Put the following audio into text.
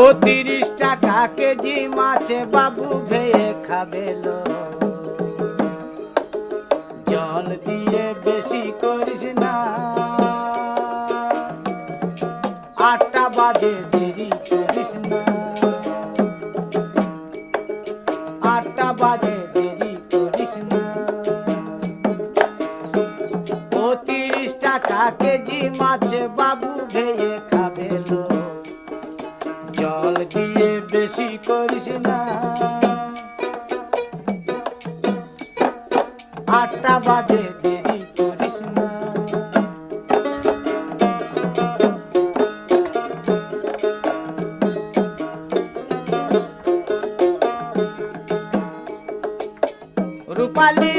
ও 30 টাকা কেজি মাছে বাবু ভেয়ে খাবেলো। জল দিয়ে বেশি করিস না, 8টা বাজে দেরি করিস না, 8টা বাজে দেরি করিস না। ও 30 টাকা কেজি মাছে বাবু ভেয়ে খাবেলো। জল দিয়ে বেশি করিস না, 8টা বাজে দেরি করিস না। রূপালী